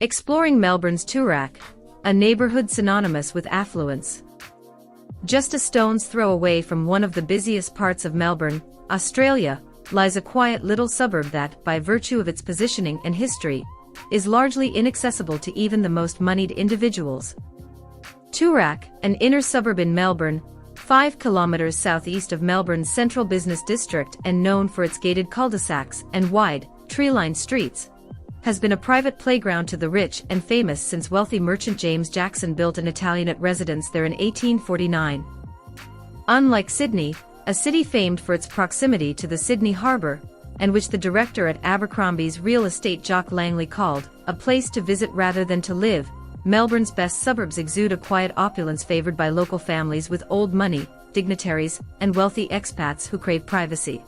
Exploring Melbourne's Toorak, a neighborhood synonymous with affluence. Just a stone's throw away from one of the busiest parts of Melbourne, Australia, lies a quiet little suburb that, by virtue of its positioning and history, is largely inaccessible to even the most moneyed individuals. Toorak, an inner suburb in Melbourne, 5 kilometres southeast of Melbourne's central business district and known for its gated cul-de-sacs and wide, tree-lined streets, has been a private playground to the rich and famous since wealthy merchant James Jackson built an Italianate residence there in 1849. Unlike Sydney, a city famed for its proximity to the Sydney Harbour, and which the director at Abercrombie's real estate Jock Langley called a place to visit rather than to live, Melbourne's best suburbs exude a quiet opulence favoured by local families with old money, dignitaries, and wealthy expats who crave privacy.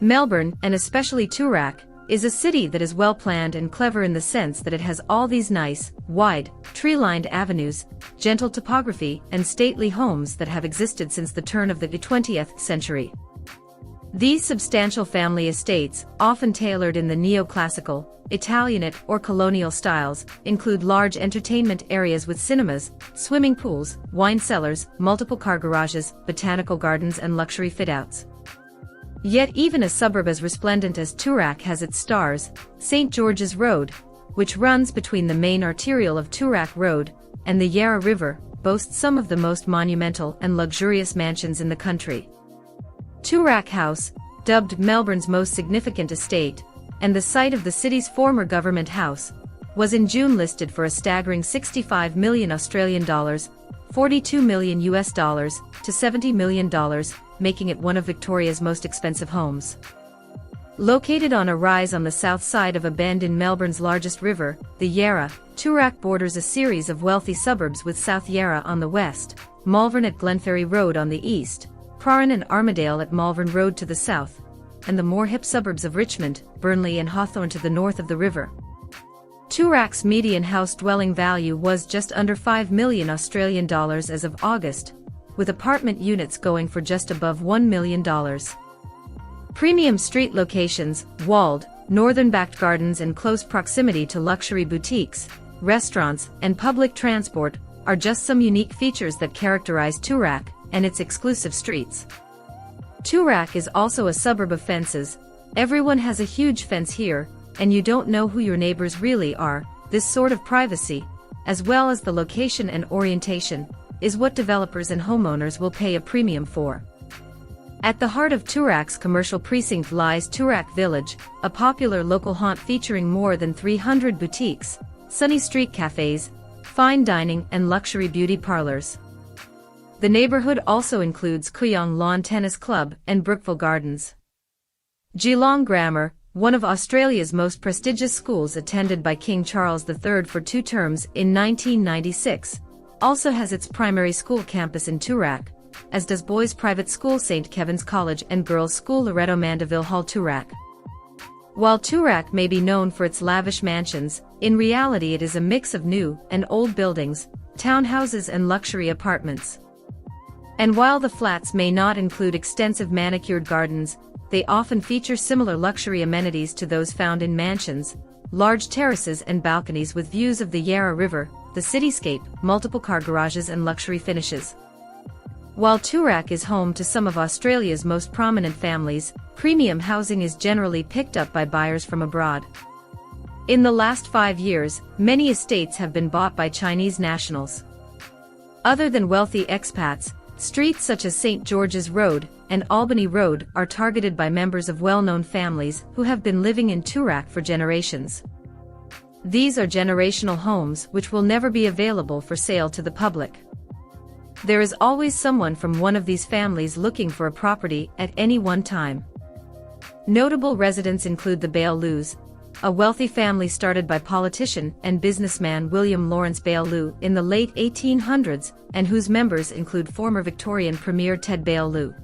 Melbourne, and especially Toorak, is a city that is well planned and clever in the sense that it has all these nice, wide, tree-lined avenues, gentle topography, and stately homes that have existed since the turn of the 20th century. These substantial family estates, often tailored in the neoclassical, Italianate or colonial styles, include large entertainment areas with cinemas, swimming pools, wine cellars, multiple car garages, botanical gardens and luxury fit-outs. Yet even a suburb as resplendent as Toorak has its stars. St. George's Road, which runs between the main arterial of Toorak Road and the Yarra River, boasts some of the most monumental and luxurious mansions in the country. Toorak House, dubbed Melbourne's most significant estate, and the site of the city's former government house, was in June listed for a staggering 65 million Australian dollars, 42 million US dollars, to $70 million, making it one of Victoria's most expensive homes. Located on a rise on the south side of a bend in Melbourne's largest river, the Yarra, Toorak borders a series of wealthy suburbs with South Yarra on the west, Malvern at Glenferrie Road on the east, Prahran and Armidale at Malvern Road to the south, and the more hip suburbs of Richmond, Burnley and Hawthorn to the north of the river. Toorak's median house dwelling value was just under 5 million Australian dollars as of August, with apartment units going for just above $1 million. Premium street locations, walled, northern-backed gardens and close proximity to luxury boutiques, restaurants, and public transport are just some unique features that characterize Toorak and its exclusive streets. Toorak is also a suburb of fences. Everyone has a huge fence here, and you don't know who your neighbors really are. This sort of privacy, as well as the location and orientation, is what developers and homeowners will pay a premium for. At the heart of Toorak's commercial precinct lies Toorak Village, a popular local haunt featuring more than 300 boutiques, sunny street cafes, fine dining and luxury beauty parlors. The neighborhood also includes Kooyong Lawn Tennis Club and Brookville Gardens. Geelong Grammar, one of Australia's most prestigious schools attended by King Charles III for 2 terms in 1996, also has its primary school campus in Toorak, as does boys' private school St. Kevin's College and girls' school Loreto Mandeville Hall Toorak. While Toorak may be known for its lavish mansions, in reality it is a mix of new and old buildings, townhouses and luxury apartments. And while the flats may not include extensive manicured gardens, they often feature similar luxury amenities to those found in mansions, large terraces and balconies with views of the Yarra River, the cityscape, multiple car garages and luxury finishes. While Toorak is home to some of Australia's most prominent families, premium housing is generally picked up by buyers from abroad. In the last 5 years, many estates have been bought by Chinese nationals. Other than wealthy expats, streets such as St. George's Road and Albany Road are targeted by members of well-known families who have been living in Toorak for generations. These are generational homes which will never be available for sale to the public. There is always someone from one of these families looking for a property at any one time. Notable residents include the Bale-Lus, a wealthy family started by politician and businessman William Lawrence Bale-Lu in the late 1800s, and whose members include former Victorian Premier Ted Bale-Lu.